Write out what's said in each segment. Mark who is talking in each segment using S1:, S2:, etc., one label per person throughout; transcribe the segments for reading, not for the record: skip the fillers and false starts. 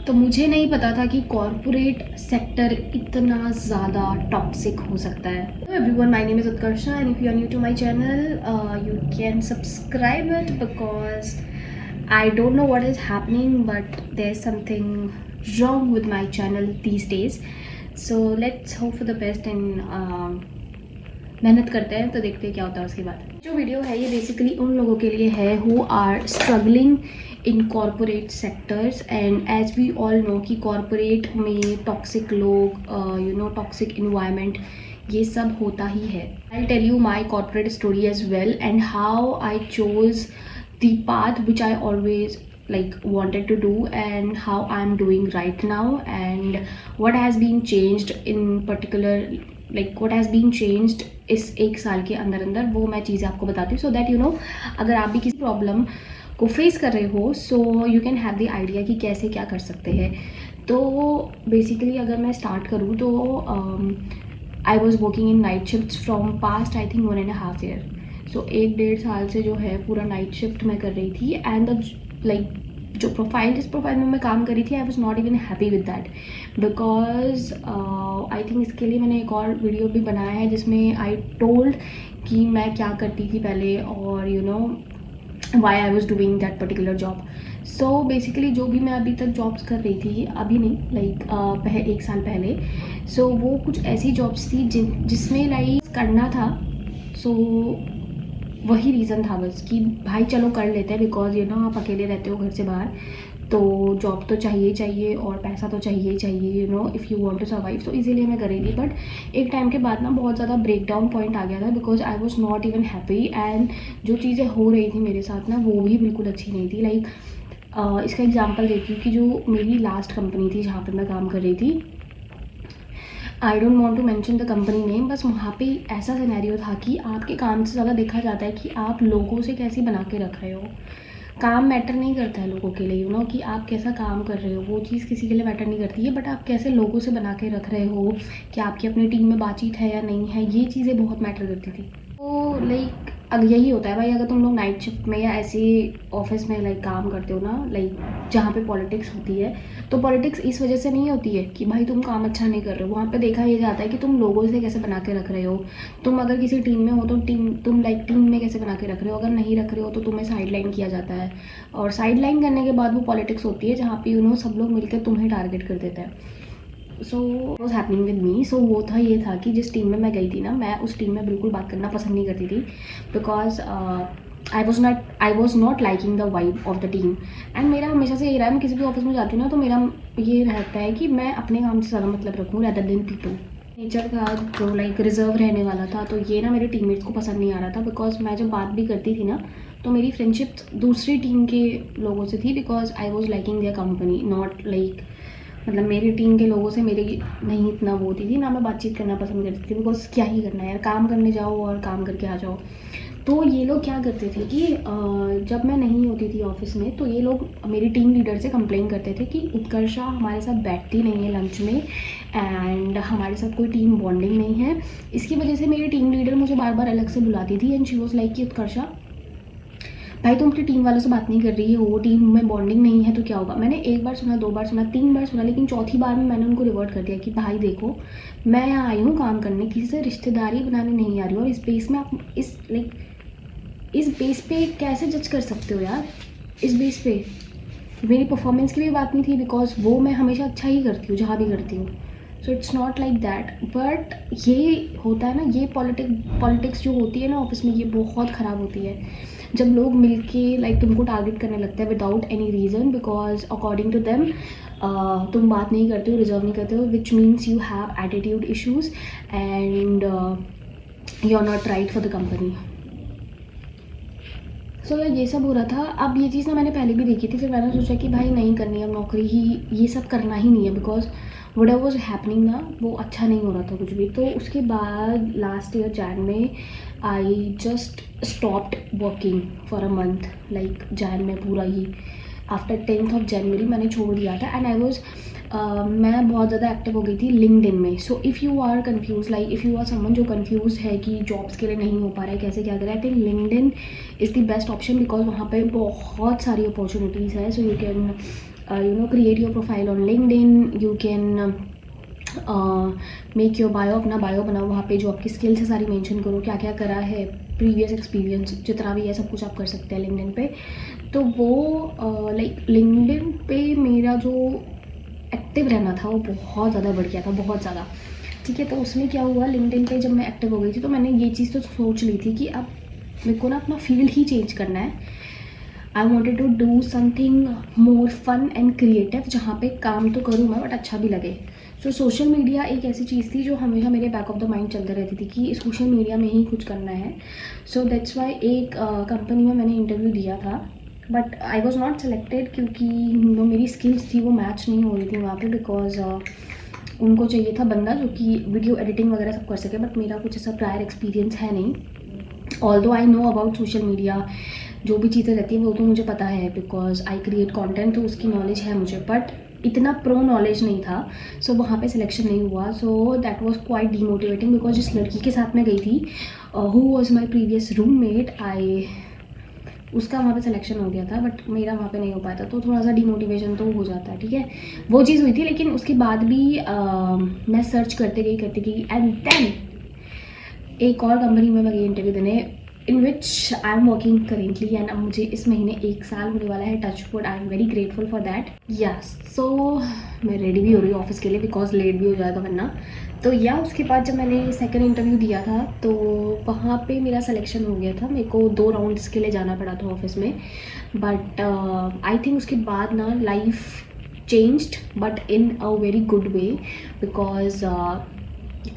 S1: तो मुझे नहीं पता था कि कॉरपोरेट सेक्टर इतना ज़्यादा टॉक्सिक हो सकता है। Hello everyone, my name is Utkarsha and if you are new to my channel you can subscribe it because I don't know what is happening but there is something wrong with my channel these days. So let's hope for the best and मेहनत करते हैं तो देखते हैं क्या होता है उसके बाद। जो वीडियो है ये बेसिकली उन लोगों के लिए है who are struggling in corporate sectors and as we all know कि कॉरपोरेट में टॉक्सिक लोग टॉक्सिक इन्वायरमेंट ये सब होता ही है। I tell you my corporate story as well and how I chose the path which I always wanted to do and how I'm doing right now and what has been changed in particular what has been changed इस एक साल के अंदर अंदर, वो मैं चीज़ें आपको बताती हूँ सो दैट अगर आप भी किसी प्रॉब्लम को फेस कर रहे हो so you can have the idea कि कैसे क्या कर सकते हैं। तो बेसिकली अगर मैं स्टार्ट करूँ तो I was working in night shift from past I think 1.5 year। सो 1-1.5 साल से जो है पूरा नाइट शिफ्ट मैं कर रही थी एंड जो जिस प्रोफाइल में मैं काम कर रही थी I was not even happy with that because I think इसके लिए मैंने एक और वीडियो भी बनाया है जिसमें आई टोल्ड कि मैं क्या करती थी पहले और why I was doing that particular job. So basically जो भी मैं अभी तक जॉब्स कर रही थी, अभी नहीं 1 साल पहले, सो वो कुछ ऐसी जॉब्स थी जिसमें करना था। सो वही रीज़न था बस कि भाई चलो कर लेते हैं बिकॉज आप अकेले रहते हो घर से बाहर तो जॉब तो चाहिए चाहिए और पैसा तो चाहिए ही चाहिए if you want to survive. तो इसीलिए मैं कर रही थी बट एक टाइम के बाद ना बहुत ज़्यादा ब्रेक डाउन पॉइंट आ गया था because I was not even happy and जो चीज़ें हो रही थी मेरे साथ ना वो भी बिल्कुल अच्छी नहीं थी। इसका एग्जाम्पल देती हूँ कि जो मेरी लास्ट कंपनी थी जहाँ पर मैं काम कर रही थी, I don't want to mention the company name, बस वहाँ पे ऐसा सिनेरियो था कि आपके काम से ज़्यादा देखा जाता है कि आप लोगों से कैसे बना के रख रहे हो। काम मैटर नहीं करता है लोगों के लिए कि आप कैसा काम कर रहे हो, वो चीज़ किसी के लिए मैटर नहीं करती है, बट आप कैसे लोगों से बना के रख रहे हो, कि आपकी अपनी टीम में बातचीत है या नहीं है, ये चीज़ें बहुत मैटर करती थी। तो अब यही होता है भाई, अगर तुम लोग नाइट शिफ्ट में या ऐसे ऑफिस में काम करते हो ना जहाँ पे पॉलिटिक्स होती है, तो पॉलिटिक्स इस वजह से नहीं होती है कि भाई तुम काम अच्छा नहीं कर रहे हो, वहाँ पे देखा ये जाता है कि तुम लोगों से कैसे बना के रख रहे हो। तुम अगर किसी टीम में हो तो तुम टीम में कैसे बना के रख रहे हो, अगर नहीं रख रहे हो तो तुम्हें साइडलाइन किया जाता है और साइडलाइन करने के बाद वो पॉलिटिक्स होती है जहाँ पे सब लोग मिलकर तुम्हें टारगेट कर देते हैं। So was happening with me. So वो ये था कि जिस टीम में मैं गई थी ना, मैं उस टीम में बिल्कुल बात करना पसंद नहीं करती थी because I was not liking the vibe of the team. And मेरा हमेशा से ये रहा है, मैं किसी भी ऑफिस में जाती हूँ ना तो मेरा ये रहता है कि मैं अपने काम से ज़्यादा मतलब रखूँ रैदर देन पीपल। नेचर था जो रिजर्व रहने वाला था, तो ये ना मेरे टीममेट्स को पसंद नहीं आ रहा था बिकॉज मैं जब बात भी करती थी ना तो मेरी फ्रेंडशिप दूसरी टीम के लोगों से थी because I was liking their company, not मतलब मेरी टीम के लोगों से मेरी नहीं इतना वो होती थी ना, मैं बातचीत करना पसंद करती थी बिकॉज क्या ही करना है यार, काम करने जाओ और काम करके आ जाओ। तो ये लोग क्या करते थे कि जब मैं नहीं होती थी ऑफिस में तो ये लोग मेरी टीम लीडर से कंप्लेन करते थे कि उत्कर्षा हमारे साथ बैठती नहीं है लंच में एंड हमारे साथ कोई टीम बॉन्डिंग नहीं है। इसकी वजह से मेरी टीम लीडर मुझे बार बार अलग से बुलाती थी एंड शी वॉज लाइक कि उत्कर्षा भाई तुम अपनी टीम वालों से बात नहीं कर रही हो, टीम में बॉन्डिंग नहीं है तो क्या होगा। मैंने 1 बार सुना, 2 बार सुना, 3 बार सुना, लेकिन चौथी बार में मैंने उनको रिवर्ट कर दिया कि भाई देखो मैं यहाँ आई हूँ काम करने, किसी से रिश्तेदारी बनाने नहीं आ रही हूँ और इस बेस में आप इस बेस पे कैसे जज कर सकते हो यार। इस बेस पे मेरी परफॉर्मेंस की भी बात नहीं थी बिकॉज वो मैं हमेशा अच्छा ही करती हूँ जहाँ भी करती हूँ। So it's not like that, but ये होता है ना, ये पॉलिटिक्स जो होती है ना ऑफिस में, ये बहुत ख़राब होती है जब लोग मिलके तुमको टारगेट करने लगते हैं without any reason because according to them तुम बात नहीं करते हो, रिजर्व नहीं करते हो, which means you have attitude issues and you are not right for the company. So ये सब हो रहा था। अब ये चीज़ ना मैंने पहले भी देखी थी, फिर मैंने सोचा कि भाई नहीं करनी है, अब नौकरी ही ये सब करना ही नहीं है because what ever was happening ना वो अच्छा नहीं हो रहा था कुछ भी। तो उसके बाद लास्ट ईयर जैन में I just stopped working for a month, Jain में पूरा ही आफ्टर 10th of January मैंने छोड़ दिया था एंड आई वॉज मैं बहुत ज़्यादा एक्टिव हो गई थी लिंक्डइन में। So if you are confuse if you are someone जो कन्फ्यूज है कि जॉब्स के लिए नहीं हो पा रहा है कैसे क्या करें, I think LinkedIn is the best option because वहाँ पे बहुत सारी अपॉर्चुनिटीज़ है। So you can create your profile on LinkedIn. You can make your bio, अपना बायो बनाओ, वहाँ पे जो आपकी स्किल्स है सारी मेंशन करो, क्या क्या करा है, प्रीवियस एक्सपीरियंस जितना भी है सब कुछ आप कर सकते हैं लिंक्डइन पे। तो वो लाइक लिंक्डइन पे मेरा जो एक्टिव रहना था वो बहुत ज़्यादा बढ़ गया था, बहुत ज़्यादा। ठीक है, तो उसमें क्या हुआ, लिंक्डइन पे जब मैं एक्टिव हो गई थी तो मैंने ये चीज़ तो सोच ली थी कि अब मेरे को ना अपना फील्ड ही चेंज करना है। I wanted to do something more fun and creative, जहाँ पे काम तो करूँ मैं बट अच्छा भी लगे। सो सोशल मीडिया एक ऐसी चीज़ थी जो हमेशा मेरे बैक ऑफ द माइंड चलते रहती थी कि सोशल मीडिया में ही कुछ करना है। सो दैट्स वाई एक कंपनी में मैंने इंटरव्यू दिया था, but I was not selected क्योंकि मेरी स्किल्स थी वो मैच नहीं हो रही थी वहाँ पे, बिकॉज उनको चाहिए था बंदा जो कि वीडियो एडिटिंग वगैरह सब कर सके, बट मेरा कुछ ऐसा प्रायर एक्सपीरियंस है नहीं। Although I know about social media, जो भी चीज़ें रहती हैं वो तो मुझे पता है बिकॉज आई क्रिएट कंटेंट, तो उसकी नॉलेज है मुझे, बट इतना प्रो नॉलेज नहीं था। सो वहाँ पे सिलेक्शन नहीं हुआ। So that was quite demotivating because जिस लड़की के साथ मैं गई थी, who was my previous roommate, उसका वहाँ पे सिलेक्शन हो गया था बट मेरा वहाँ पे नहीं हो पाया था, तो थोड़ा सा डिमोटिवेशन तो हो जाता है। ठीक है, वो चीज़ हुई थी, लेकिन उसके बाद भी मैं सर्च करते गई एंड देन एक और कंपनी में मैं गई इंटरव्यू देने, in which I am working currently, and अब मुझे इस महीने 1 साल होने वाला है। Touch wood, I am very grateful for that. Yes, so मैं रेडी भी हो रही हूँ ऑफिस के लिए बिकॉज लेट भी हो जाएगा वरना। तो या उसके बाद जब मैंने सेकंड इंटरव्यू दिया था तो वहाँ पे मेरा सिलेक्शन हो गया था। मेरे को 2 राउंड्स के लिए जाना पड़ा था ऑफिस में, बट आई थिंक उसके बाद ना life changed, but in a very good way, because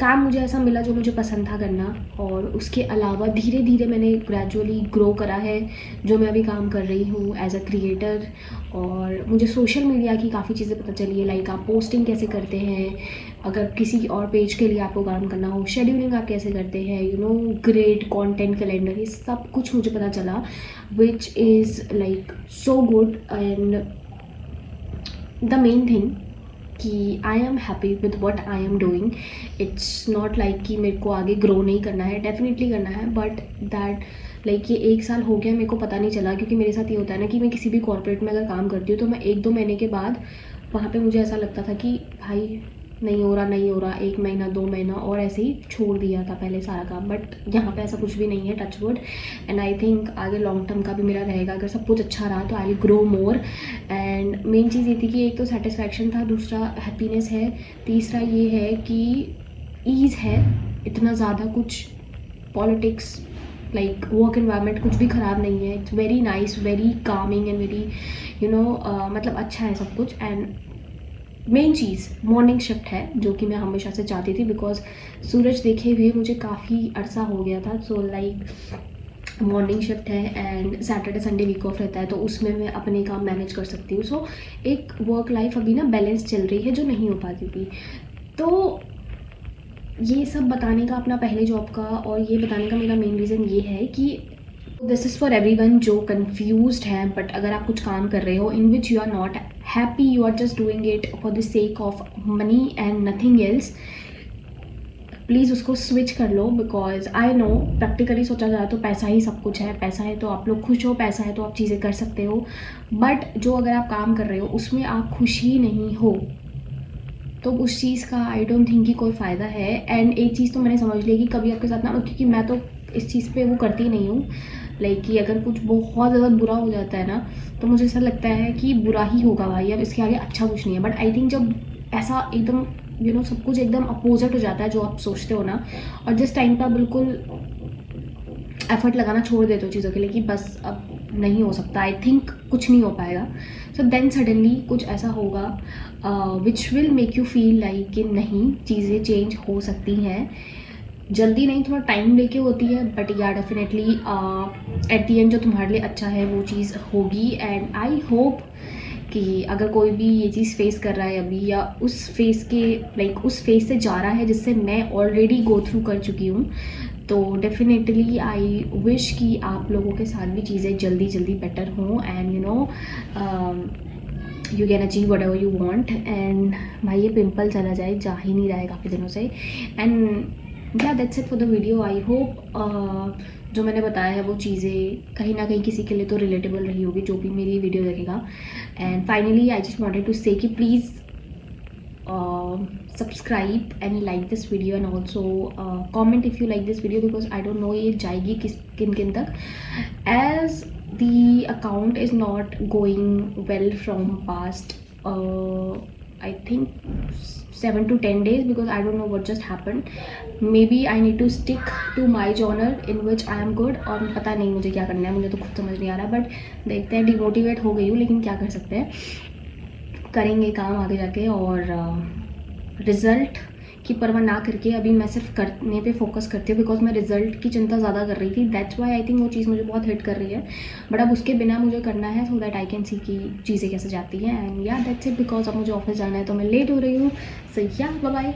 S1: काम मुझे ऐसा मिला जो मुझे पसंद था करना, और उसके अलावा धीरे धीरे मैंने ग्रेजुअली ग्रो करा है जो मैं अभी काम कर रही हूँ एज अ क्रिएटर। और मुझे सोशल मीडिया की काफ़ी चीज़ें पता चली है, लाइक आप पोस्टिंग कैसे करते हैं, अगर किसी और पेज के लिए आपको काम करना हो, शेड्यूलिंग आप कैसे करते हैं, ग्रेड कंटेंट कैलेंडर, ये सब कुछ मुझे पता चला, which is like so good. And the main thing कि I am happy with what I am doing. It's not like कि मेरे को आगे ग्रो नहीं करना है, डेफिनेटली करना है, बट दैट लाइक ये 1 साल हो गया मेरे को पता नहीं चला, क्योंकि मेरे साथ ये होता है ना कि मैं किसी भी कॉर्पोरेट में अगर काम करती हूँ तो मैं 1-2 महीने के बाद वहाँ पे मुझे ऐसा लगता था कि भाई नहीं हो रहा, 1 महीना 2 महीना और ऐसे ही छोड़ दिया था पहले सारा काम। बट यहाँ पे ऐसा कुछ भी नहीं है, touch would. And I think आगे लॉन्ग टर्म का भी मेरा रहेगा, अगर सब कुछ अच्छा रहा तो I will grow more. And main चीज़ ये थी कि एक तो सेटिस्फैक्शन था, दूसरा हैप्पीनेस है, तीसरा ये है कि ईज़ है। इतना ज़्यादा कुछ पॉलिटिक्स लाइक वर्क एनवायरनमेंट कुछ भी ख़राब नहीं है, it's very nice, very Kameng and very मतलब अच्छा है सब कुछ। And main cheese morning shift है जो कि मैं हमेशा से चाहती थी, बिकॉज सूरज देखे हुए मुझे काफ़ी अरसा हो गया था। सो लाइक मॉर्निंग शिफ्ट है and Saturday Sunday week off रहता है, तो उसमें मैं अपने काम मैनेज कर सकती हूँ। सो एक वर्क लाइफ अभी ना बैलेंस चल रही है जो नहीं हो पाती थी। तो ये सब बताने का अपना पहले जॉब का और ये बताने का मेरा मेन रीज़न ये है कि दिस इज़ फॉर एवरीवन जो कंफ्यूज्ड है, बट अगर आप कुछ काम कर रहे हो in which you are not happy, you are just doing it for the sake of money and nothing else, please उसको स्विच कर लो। बिकॉज आई नो प्रैक्टिकली सोचा जाए तो पैसा ही सब कुछ है, पैसा है तो आप लोग खुश हो, पैसा है तो आप चीज़ें कर सकते हो, बट जो अगर आप काम कर रहे हो उसमें आप खुश ही नहीं हो तो उस चीज़ का आई डोंट थिंक कि कोई फ़ायदा है। एंड एक चीज़ तो मैंने समझ ली कि कभी आपके साथ ना, क्योंकि मैं तो इस चीज़ पे वो करती नहीं हूँ, लाइक कि अगर कुछ बहुत ज़्यादा बुरा हो जाता है ना तो मुझे ऐसा लगता है कि बुरा ही होगा भाई, अब इसके आगे अच्छा कुछ नहीं है। बट आई थिंक जब ऐसा एकदम सब कुछ एकदम अपोजिट हो जाता है जो आप सोचते हो ना, और जिस टाइम पर बिल्कुल एफर्ट लगाना छोड़ देते हो चीज़ों के लिए कि बस अब नहीं हो सकता, आई थिंक कुछ नहीं हो पाएगा, सो देन सडनली कुछ ऐसा होगा which will make you feel like कि नहीं, चीज़ें चेंज हो सकती हैं, जल्दी नहीं, थोड़ा टाइम लेके होती है, बट या डेफिनेटली एट दी एंड जो तुम्हारे लिए अच्छा है वो चीज़ होगी। एंड आई होप कि अगर कोई भी ये चीज़ फेस कर रहा है अभी, या उस फेस के लाइक उस फेस से जा रहा है जिससे मैं ऑलरेडी गो थ्रू कर चुकी हूँ, तो डेफिनेटली आई विश कि आप लोगों के साथ भी चीज़ें जल्दी जल्दी बेटर हों, and you can achieve what ever you want. And भाई ये पिम्पल चला जाए, जा ही नहीं रहा है काफ़ी दिनों से। एंड या that's it for the video. I hope जो मैंने बताया है वो चीज़ें कहीं ना कहीं किसी के लिए तो रिलेटेबल रही होगी जो भी मेरी वीडियो देखेगा। And finally I just wanted to say कि please subscribe and like this video, and also comment if you like this video, because I don't know ये जाएगी किन किन तक, as the account is not going well from past I think 7 to 10 days, because I don't know what just happened. Maybe I need to stick to my genre in which I am good, और पता नहीं मुझे क्या करना है, मुझे तो खुद समझ नहीं आ रहा, बट देखते हैं। डिमोटिवेट हो गई हूँ, लेकिन क्या कर सकते हैं, करेंगे काम आगे जाके। और रिज़ल्ट की परवाह ना करके अभी मैं सिर्फ करने पे फोकस करती हूँ, बिकॉज मैं रिज़ल्ट की चिंता ज़्यादा कर रही थी। दैट्स वाई आई थिंक वो चीज़ मुझे बहुत हिट कर रही है, बट अब उसके बिना मुझे करना है, so that I can see कि चीज़ें कैसे जाती हैं। एंड या दैट्स इट, बिकॉज अब मुझे ऑफिस जाना है तो मैं लेट हो रही हूँ। सो या बाय बाय।